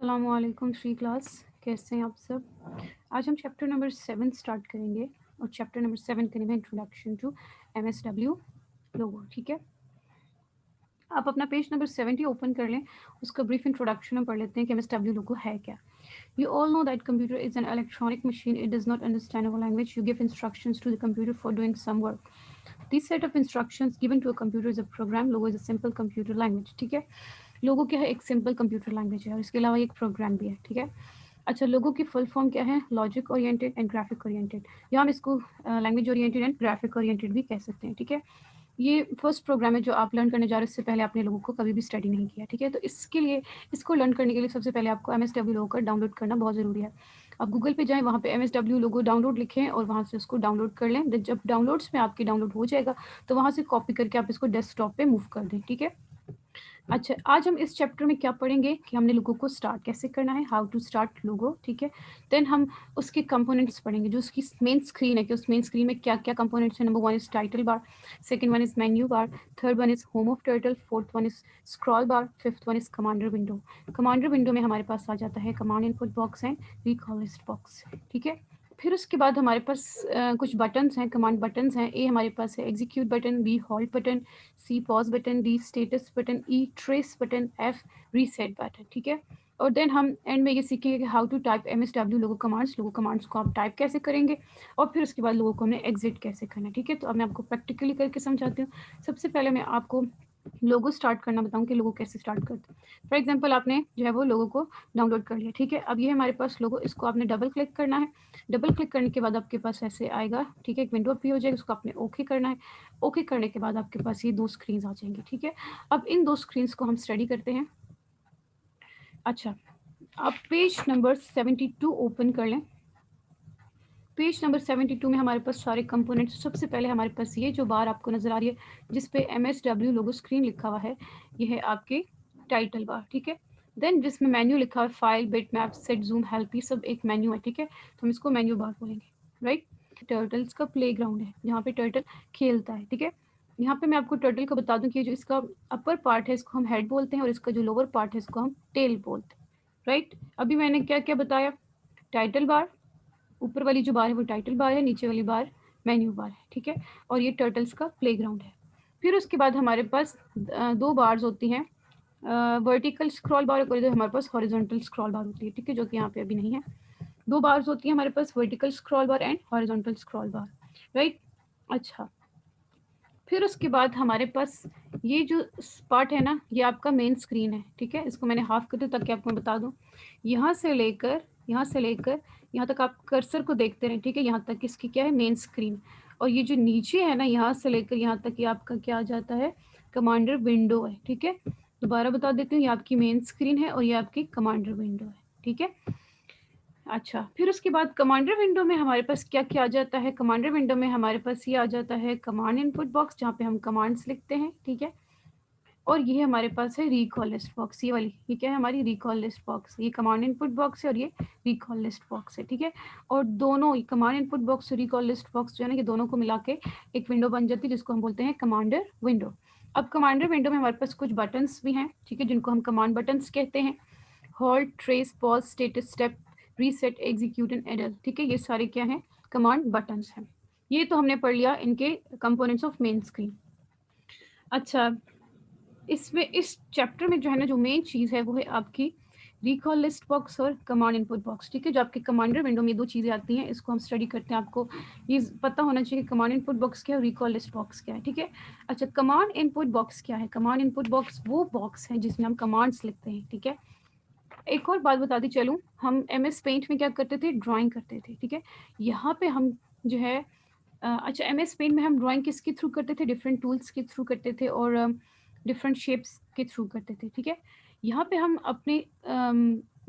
अस्सलामुअलैकुम श्री क्लास, कैसे हैं आप सब। आज हम चैप्टर नंबर 7 स्टार्ट करेंगे और चैप्टर नंबर 7 करेंगे इंट्रोडक्शन टू MSW लोगो। ठीक है, आप अपना पेज नंबर 70 ओपन कर लें। उसका ब्रीफ इंट्रोडक्शन हम पढ़ लेते हैं कि MSW लोगो है क्या। You all know that computer is an electronic machine. It does not understand our language. You give instructions to the computer for doing some work. This set of instructions given to a computer is a program. Logo is a simple computer language. ठीक है, लोगो क्या है, एक simple computer language है और इसके अलावा एक प्रोग्राम भी है। ठीक है, अच्छा, लोगो की फुल फॉर्म क्या है, logic oriented and graphic oriented, या हम इसको language oriented and graphic oriented भी कह सकते हैं। ठीक है, ये फर्स्ट प्रोग्राम है जो आप लर्न करने जा रहे हो। इससे पहले आपने लोगों को कभी भी स्टडी नहीं किया। ठीक है, तो इसके लिए, इसको लर्न करने के लिए सबसे पहले आपको MSW लोगो का डाउनलोड करना बहुत ज़रूरी है। आप गूगल पे जाएँ, वहाँ पे MSW लोगो डाउनलोड लिखें और वहाँ से उसको डाउनलोड कर लें। जब डाउनलोड्स में आपकी डाउनलोड हो जाएगा तो वहाँ से कॉपी करके आप इसको डेस्कटॉप पे मूव कर दें। ठीक है, अच्छा, आज हम इस चैप्टर में क्या पढ़ेंगे कि हमने लोगो को स्टार्ट कैसे करना है, हाउ टू स्टार्ट लोगो। ठीक है, देन हम उसके कंपोनेंट्स पढ़ेंगे, जो उसकी मेन स्क्रीन है कि उस मेन स्क्रीन में क्या क्या कंपोनेंट्स हैं। Number 1 is title bar, second one is menu bar, third one is home of turtle, fourth one is scroll bar, fifth one is commander window. Commander window में हमारे पास आ जाता है command input box and recall list box. ठीक है, फिर उसके बाद हमारे पास कुछ बटन्स हैं, कमांड बटन्स हैं। ए हमारे पास है execute button, B hold button, C pause button, D status button, E trace button, F reset button. ठीक है, और देन हम एंड में ये सीखेंगे कि how to type MSW logo commands. Logo commands को आप टाइप कैसे करेंगे और फिर उसके बाद लोगों को हमने एग्जिट कैसे करना है। ठीक है, तो अब मैं आपको प्रैक्टिकली करके समझाती हूँ। सबसे पहले मैं आपको लोगो स्टार्ट करना बताऊँ कि लोगो कैसे स्टार्ट करते हैं। फॉर एग्जाम्पल, आपने जो है वो लोगो को डाउनलोड कर लिया। ठीक है, अब ये हमारे पास लोगो, इसको आपने डबल क्लिक करना है। डबल क्लिक करने के बाद आपके पास ऐसे आएगा। ठीक है, एक विंडो अपनी हो जाएगी, उसको आपने ओके करना है। ओके करने के बाद आपके पास ये दो स्क्रीन आ जाएंगी। ठीक है, अब इन दो स्क्रीन्स को हम स्टडी करते हैं। अच्छा, आप पेज नंबर 72 ओपन कर लें। पेज नंबर 72 में हमारे पास सारे कंपोनेंट्स। सबसे पहले हमारे पास ये जो बार आपको नज़र आ रही है जिस पे MSW लोगो स्क्रीन लिखा हुआ है, ये है आपके टाइटल बार। ठीक है, देन जिसमें मेन्यू लिखा है, file, bit map, set, zoom, help, ये सब एक मेन्यू है। ठीक है, तो हम इसको मेन्यू बार बोलेंगे। राइट, टर्टल्स का प्लेग्राउंड है जहाँ पे टर्टल खेलता है। ठीक है, यहाँ पे मैं आपको टर्टल का बता दूं कि जो इसका अपर पार्ट है इसको हम हेड बोलते हैं और इसका जो लोअर पार्ट है इसको हम टेल बोलते हैं। राइट, अभी मैंने क्या क्या बताया, टाइटल बार, ऊपर वाली जो बार है वो टाइटल बार है, नीचे वाली बार मेन्यू बार है। ठीक है, और ये टर्टल्स का प्लेग्राउंड है। फिर उसके बाद हमारे पास दो बार्स होती हैं, वर्टिकल स्क्रॉल बार और हमारे पास हॉरिजॉन्टल स्क्रॉल बार होती है। ठीक है, जो कि यहाँ पे अभी नहीं है। दो बार्स होती हैं हमारे पास, vertical scroll bar and horizontal scroll bar. Right, अच्छा, फिर उसके बाद हमारे पास ये जो पार्ट है ना, ये आपका मेन स्क्रीन है। ठीक है, इसको मैंने हाफ कर दिया ताकि आपको मैं बता दूं। यहाँ से लेकर यहाँ तक आप कर्सर को देखते रहें। ठीक है, यहाँ तक इसकी क्या है, मेन स्क्रीन। और ये जो नीचे है ना, यहाँ से लेकर यहाँ तक ये आपका क्या आ जाता है, कमांडर विंडो है। ठीक है, दोबारा बता देती हूँ, ये आपकी मेन स्क्रीन है और ये आपकी कमांडर विंडो है। ठीक है, अच्छा, फिर उसके बाद कमांडर विंडो में हमारे पास क्या क्या आ जाता है। कमांडर विंडो में हमारे पास ये आ जाता है कमांड इनपुट बॉक्स, जहाँ पे हम कमांड्स लिखते हैं। ठीक है, और ये हमारे पास है रिकॉल लिस्ट बॉक्स, ये वाली, ये क्या है, हमारी रिकॉल लिस्ट बॉक्स। ये कमांड इनपुट बॉक्स है और ये रिकॉल लिस्ट बॉक्स है। ठीक है, और दोनों कमांड इनपुट बॉक्स और रिकॉल लिस्ट बॉक्स जो है ना, ये दोनों को मिला के एक विंडो बन जाती है जिसको हम बोलते हैं कमांडर विंडो। अब कमांडर विंडो में हमारे पास कुछ बटन्स भी हैं। ठीक है, जिनको हम कमांड बटन्स कहते हैं। Hold, trace, pause, status, step, reset, execute and idle. ठीक है, ये सारे क्या हैं, कमांड बटन्स हैं। ये तो हमने पढ़ लिया इनके कंपोनेंट्स ऑफ मेन स्क्रीन। अच्छा, इसमें इस चैप्टर में जो है ना, जो मेन चीज़ है वो है आपकी रिकॉल लिस्ट बॉक्स और कमांड इनपुट बॉक्स। ठीक है, जो आपके कमांडर विंडो में दो चीज़ें आती हैं, इसको हम स्टडी करते हैं। आपको ये पता होना चाहिए कि कमांड इनपुट बॉक्स क्या है और रिकॉल लिस्ट बॉक्स क्या है। ठीक है, अच्छा, कमांड इनपुट बॉक्स क्या है। कमांड इनपुट बॉक्स वो बॉक्स है जिसमें हम कमांड्स लिखते हैं। ठीक है, एक और बात बताती चलूँ, हम MS पेंट में क्या करते थे, ड्राइंग करते थे। ठीक है, यहाँ पे हम जो है अच्छा, MS पेंट में हम ड्राइंग किसके थ्रू करते थे, डिफरेंट टूल्स के थ्रू करते थे और डिफरेंट शेप्स के थ्रू करते थे। ठीक है, यहाँ पे हम अपने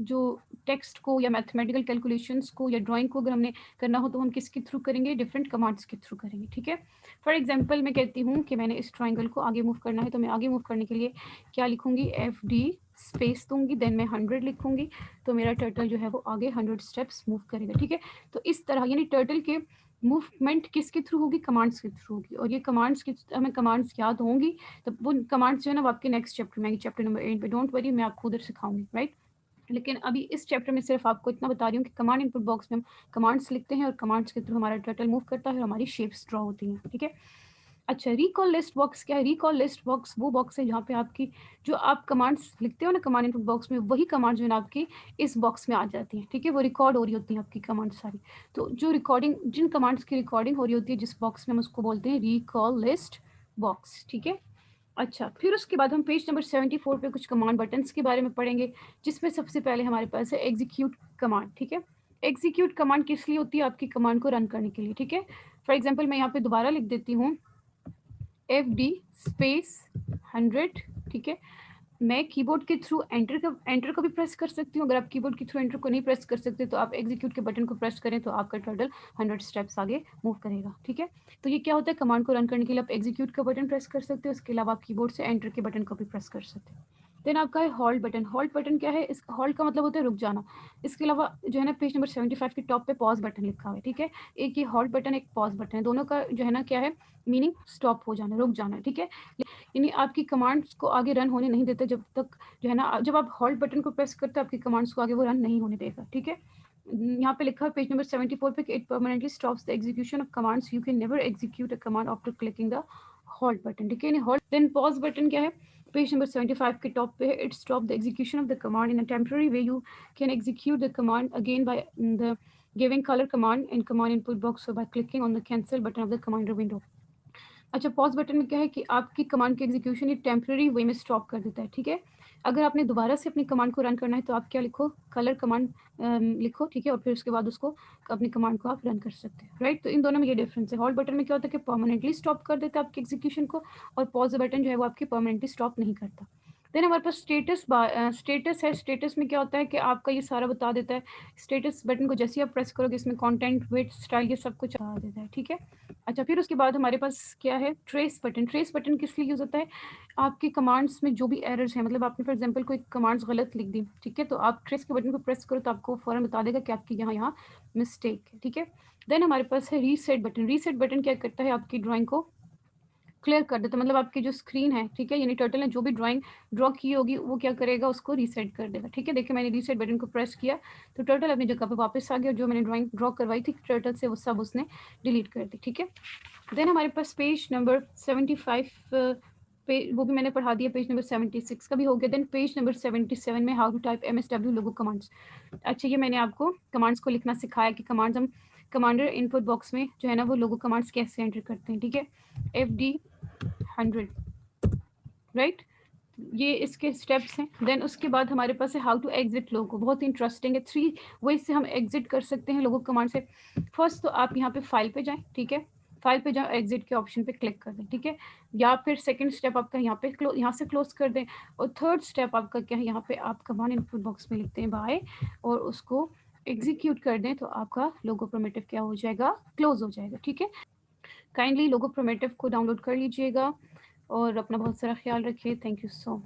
जो टेक्स्ट को या मैथमेटिकल कैलकुलेशंस को या ड्राइंग को अगर हमने करना हो तो हम किसके थ्रू करेंगे, डिफरेंट कमांड्स के थ्रू करेंगे। ठीक है, फॉर एग्जांपल मैं कहती हूँ कि मैंने इस ट्राइंगल को आगे मूव करना है, तो मैं आगे मूव करने के लिए क्या लिखूँगी, FD स्पेस दूंगी, देन मैं 100 लिखूंगी, तो मेरा टर्टल जो है वो आगे 100 स्टेप्स मूव करेगा। ठीक है, तो इस तरह यानी टर्टल के मूवमेंट किसके थ्रू होगी, कमांड्स के थ्रू होगी। और ये कमांड्स की हमें कमांड्स याद होंगी, तो वो कमांड्स जो है ना वो आपके नेक्स्ट चैप्टर में आएंगे, चैप्टर नंबर 8 पे। डोंट वरी, मैं आपको उधर सिखाऊंगी। राइट, लेकिन अभी इस चैप्टर में सिर्फ आपको इतना बता रही हूँ कि कमांड इनपुट बॉक्स में हम कमांड्स लिखते हैं और कमांड्स के थ्रू हमारा टर्टल मूव करता है और हमारी शेप्स ड्रॉ होती हैं, ठीक है। अच्छा, रिकॉल लिस्ट बॉक्स क्या है? रिकॉल लिस्ट बॉक्स वो बॉक्स है जहाँ पे आपकी जो आप कमांड्स लिखते हो ना कमांड इनपुट बॉक्स में, वही कमांड जो है ना आपकी इस बॉक्स में आ जाती है, ठीक है। वो रिकॉर्ड हो रही होती है आपकी कमांड सारी। तो जो रिकॉर्डिंग, जिन कमांड्स की रिकॉर्डिंग हो रही होती है जिस बॉक्स में, हम उसको बोलते हैं रिकॉल लिस्ट बॉक्स, ठीक है। अच्छा, फिर उसके बाद हम पेज नंबर 74 पे कुछ कमांड बटन्स के बारे में पढ़ेंगे, जिसमें सबसे पहले हमारे पास है एग्जीक्यूट कमांड, ठीक है। एग्जीक्यूट कमांड किस लिए होती है? आपकी कमांड को रन करने के लिए, ठीक है। फॉर एग्जाम्पल मैं यहाँ पे दोबारा लिख देती हूँ FD स्पेस 100, ठीक है। मैं कीबोर्ड के थ्रू एंटर को भी प्रेस कर सकती हूँ। अगर आप कीबोर्ड के थ्रू एंटर को नहीं प्रेस कर सकते तो आप एग्जीक्यूट के बटन को प्रेस करें तो आपका टर्टल 100 स्टेप्स आगे मूव करेगा, ठीक है। तो ये क्या होता है, कमांड को रन करने के लिए आप एग्जीक्यूट का बटन प्रेस कर सकते हो, उसके अलावा आप कीबोर्ड से एंटर के बटन को भी प्रेस कर सकते हो। देन आपका है हॉल्ट बटन। हॉल्ट बटन क्या है? इस हॉल्ट का मतलब होता है रुक जाना। इसके अलावा जो है ना पेज नंबर 75 के टॉप पे पॉज बटन लिखा हुआ है, ठीक है। एक ये हॉल्ट बटन, एक पॉज बटन है, दोनों का जो है ना क्या है मीनिंग, स्टॉप हो जाना, रुक जाना, ठीक है। यानी आपकी कमांड्स को आगे रन होने नहीं देता जब तक जो है ना, जब आप हॉल्ट बटन को प्रेस करते हैं आपकी कमांड्स को आगे वो रन नहीं होने देगा, ठीक है। यहाँ पे लिखा है पेज नंबर 74 पे कि it permanently stops the execution of commands, you can never execute a command after clicking the halt button, ठीक है। हॉल्ट देन पॉज बटन क्या है? पेज नंबर 75 के टॉप पे है, it stop the execution of the command in a temporary way, you can execute the command again by the giving colour command in command input box और by clicking on the cancel button of the commander window. अच्छा, pause button में क्या है कि आपकी command की execution ये temporary वे में स्टॉप कर देता है, ठीक है। अगर आपने दोबारा से अपनी कमांड को रन करना है तो आप क्या लिखो, कलर कमांड लिखो, ठीक है, और फिर उसके बाद उसको अपनी कमांड को आप रन कर सकते हैं, राइट। तो इन दोनों में ये डिफरेंस है। हॉल्ट बटन में क्या होता है कि परमानेंटली स्टॉप कर देता है आपकी एग्जीक्यूशन को, और पॉज बटन जो है वो आपकी परमानेंटली स्टॉप नहीं करता। देन हमारे पास स्टेटस है। स्टेटस में क्या होता है कि आपका ये सारा बता देता है। स्टेटस बटन को जैसे ही आप प्रेस करोगे इसमें कंटेंट, वेट, स्टाइल, ये सब कुछ बता देता है, ठीक है। अच्छा, फिर उसके बाद हमारे पास क्या है, ट्रेस बटन। ट्रेस बटन किस लिए यूज़ होता है? आपकी कमांड्स में जो भी एरर्स हैं, मतलब आपने फॉर एग्जांपल कोई कमांड्स गलत लिख दी, ठीक है, तो आप ट्रेस के बटन को प्रेस करो तो आपको फ़ौरन बता देगा कि आपकी यहाँ मिस्टेक है, ठीक है। देन हमारे पास है रीसेट बटन। रीसेट बटन क्या करता है, आपकी ड्राइंग को क्लियर कर देता है, मतलब आपकी जो स्क्रीन है, ठीक है, यानी टर्टल ने जो भी ड्राइंग ड्रॉ की होगी वो क्या करेगा, उसको रीसेट कर देगा, ठीक है। देखिए मैंने रीसेट बटन को प्रेस किया तो टर्टल अपनी जगह पे वापस आ गया, जो मैंने ड्राइंग ड्रॉ करवाई थी टर्टल से वो सब उसने डिलीट कर दी, ठीक है। देन हमारे पास पेज नंबर 75 पे वो भी मैंने पढ़ा दिया, पेज नंबर 76 का भी हो गया। देन पेज नंबर 77 में how to type MSW logo commands. अच्छा, ये मैंने आपको कमांड्स को लिखना सिखाया कि कमांड्स हम कमांडर इनपुट बॉक्स में जो है ना वो लोगो कमांड्स कैसे एंटर करते हैं, ठीक है। FD 100, राइट, ये इसके स्टेप्स हैं। देन उसके बाद हमारे पास है हाउ टू एग्जिट लोगो, बहुत इंटरेस्टिंग है। 3 वे से हम एग्जिट कर सकते हैं लोगो कमांड से। फर्स्ट तो आप यहाँ पे फाइल पे जाएं, ठीक है, फाइल पे जाओ, एग्जिट के ऑप्शन पे क्लिक कर दें, ठीक है। या फिर सेकंड स्टेप आपका यहाँ पे यहाँ से क्लोज कर दें, और थर्ड स्टेप आपका क्या है, यहाँ पे आप कमांड इनपुट बॉक्स में लिखते हैं बाय और उसको एग्जीक्यूट कर दें तो आपका लोगो प्रिमिटिव क्या हो जाएगा, क्लोज हो जाएगा, ठीक है। काइंडली लोगो प्रिमिटिव को डाउनलोड कर लीजिएगा और अपना बहुत सारा ख्याल रखिए। Thank you so much.